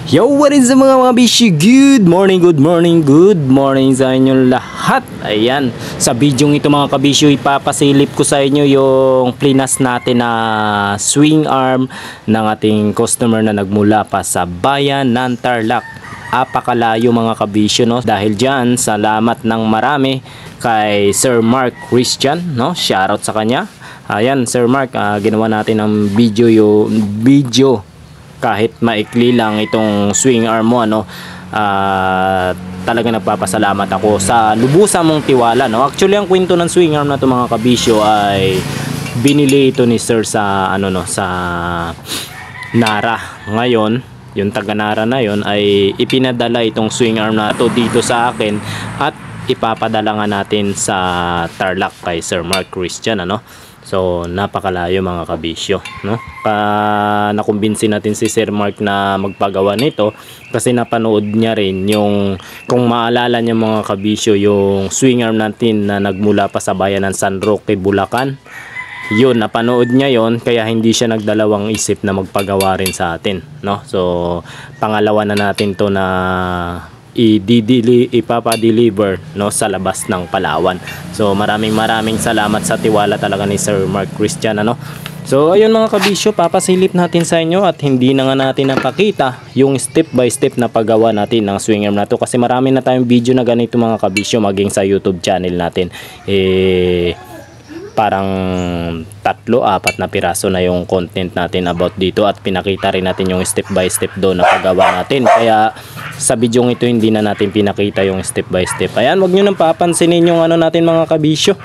Yo, what is up mga bishi? Good morning sa inyong lahat. Ayan, sa video ito mga kabisyo, ipapasilip ko sa inyo yung plinas natin na swing arm ng ating customer na nagmula pa sa bayan ng Tarlac. Apakalayo mga kabisyo, no? Dahil dyan, salamat ng marami kay Sir Mark Christian, no? Shoutout sa kanya. Ayan, Sir Mark, ginawa natin ng video kahit maikli lang itong swing arm mo, ano. Talaga nagpapasalamat ako sa lubusan mong tiwala, no. Actually ang kwento ng swing arm na to mga kabisyo ay binili ito ni Sir sa sa Nara. Ngayon yung taga Nara na yon ay ipinadala itong swing arm na to dito sa akin at ipapadala nga natin sa Tarlac kay Sir Mark Christian, ano. So napakalayo mga kabisyo, no? Nakumbinsi natin si Sir Mark na magpagawa nito kasi napanood niya rin yung, kung maalala niya mga kabisyo, yung swing arm natin na nagmula pa sa bayan ng San Roque, Bulacan. Yun, napanood niya yon, kaya hindi siya nagdalawang isip na magpagawa rin sa atin, no? So pangalawa na natin to na ipapadeliver, no, sa labas ng Palawan. So maraming salamat sa tiwala talaga ni Sir Mark Christian, ano. So ayun mga kabisyo, papasilip natin sa inyo at hindi na nga natin napakita yung step by step na paggawa natin ng swing arm na to kasi marami na tayong video na ganito mga kabisyo, maging sa YouTube channel natin. Parang 3-4 na piraso na yung content natin about dito at pinakita rin natin yung step by step doon na paggawa natin. Kaya sa video ito hindi na natin pinakita yung step by step. Ayan, wag nyo nang papansinin yung natin mga kabisyo.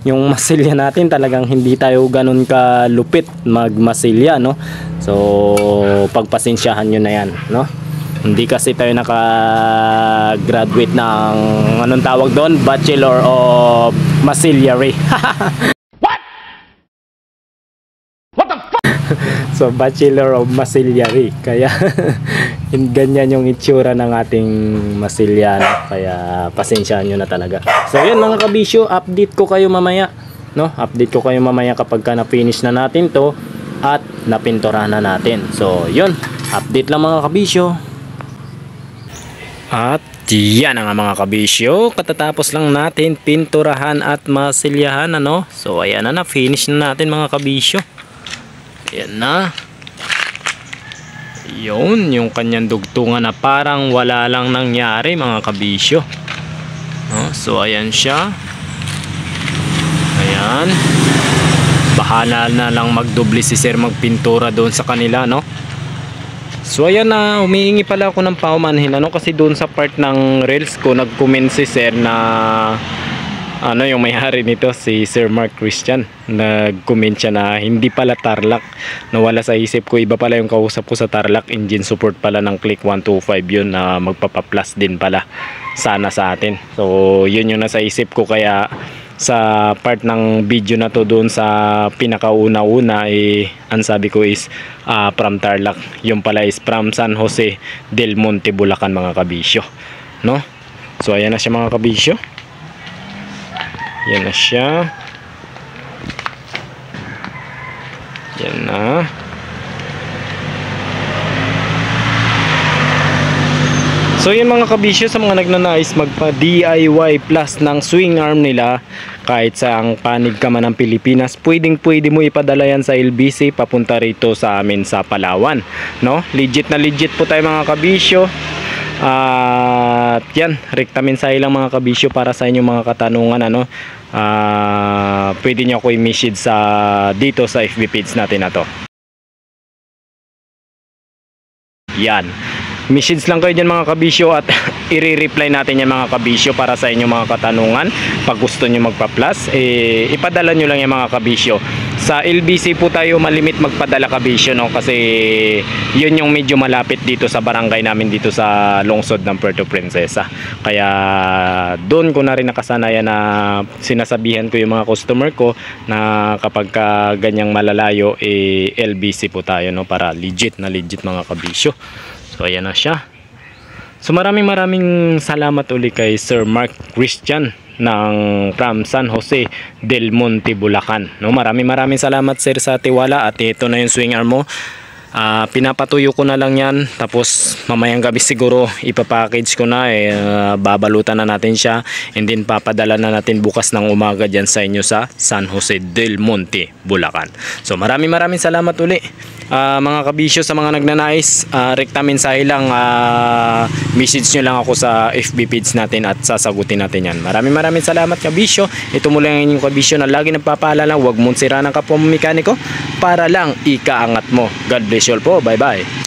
Yung masilya natin talagang hindi tayo ganun kalupit magmasilya, no. So pagpasensyahan nyo na yan, no. Hindi kasi tayo naka-graduate ng anong tawag doon, Bachelor of Massillary. So Bachelor of Massillary, kaya ganyan yung itsura ng ating masilya, no? Kaya pasensyahan nyo na talaga. So yun mga kabisyo, update ko kayo mamaya, no? Update ko kayo mamaya kapag na-finish na natin to at napinturahan na natin. So yun, update lang mga kabisyo. At yan nga mga kabisyo, katatapos lang natin pinturahan at masilyahan, ano. So ayan na, finish na natin mga kabisyo. Ayan na. Yun, yung kanyang dugtungan na parang wala lang nangyari mga kabisyo. So ayan siya. Ayan. Bahala na lang magdoble si Sir magpintura doon sa kanila, no. So ayan na, humihingi pala ako ng paumanhin, ano, kasi doon sa part ng reels ko nag-comment si Sir na yung may-ari nito, si Sir Mark Christian, nag-comment siya na hindi pala Tarlac. Nawala sa isip ko, iba pala yung kausap ko sa Tarlac. Engine support pala ng Click 125 yun, na magpapa-plus din pala sana sa atin. So yun yung nasa isip ko, kaya sa part ng video na to doon sa pinakauna-una ang sabi ko is from Tarlac. Yung pala is from San Jose del Monte, Bulacan mga kabisyo, no? So ayan na siya mga kabisyo. Yan na siya. Yan na. So yun mga kabisyo, sa mga nagnanais magpa DIY plus ng swing arm nila kahit sa ang panig ka man ng Pilipinas, pwede mo ipadala yan sa LBC papunta rito sa amin sa Palawan, no? Legit na legit po tayo mga kabisyo. At yan, rekta mensahe lang mga kabisyo para sa inyong mga katanungan, ano. Pwede nyo ako i-message dito sa FB page natin na to. Yan, message lang kayo dyan mga kabisyo at i-reply natin yan mga kabisyo para sa inyong mga katanungan. Pag gusto nyo magpa-plus, ipadala nyo lang yung mga kabisyo. Sa LBC po tayo malimit magpadala kabisyo, no? Kasi yun yung medyo malapit dito sa barangay namin dito sa lungsod ng Puerto Princesa. Kaya doon ko na rin nakasanayan na sinasabihan ko yung mga customer ko na kapag ganyang malalayo, LBC po tayo, no? Para legit na legit mga kabisyo. So ayan na siya. So maraming salamat uli kay Sir Mark Christian ng from San Jose del Monte, Bulacan, no. Maraming salamat sir sa tiwala at ito na yung swing arm mo. Pinapatuyo ko na lang yan, tapos mamayang gabi siguro ipapackage ko na, babalutan na natin siya, and then papadala na natin bukas ng umaga dyan sa inyo sa San Jose del Monte, Bulacan. So maraming salamat uli mga kabisyo. Sa mga nagnanais, rekta mensahe lang, message nyo lang ako sa FB page natin at sasagutin natin yan. Maraming salamat kabisyo. Ito muli ang inyong kabisyo na lagi nagpapaalala, huwag mong sira ng kapwa mo mekaniko para lang ikaangat mo. God bless you all po. Bye bye.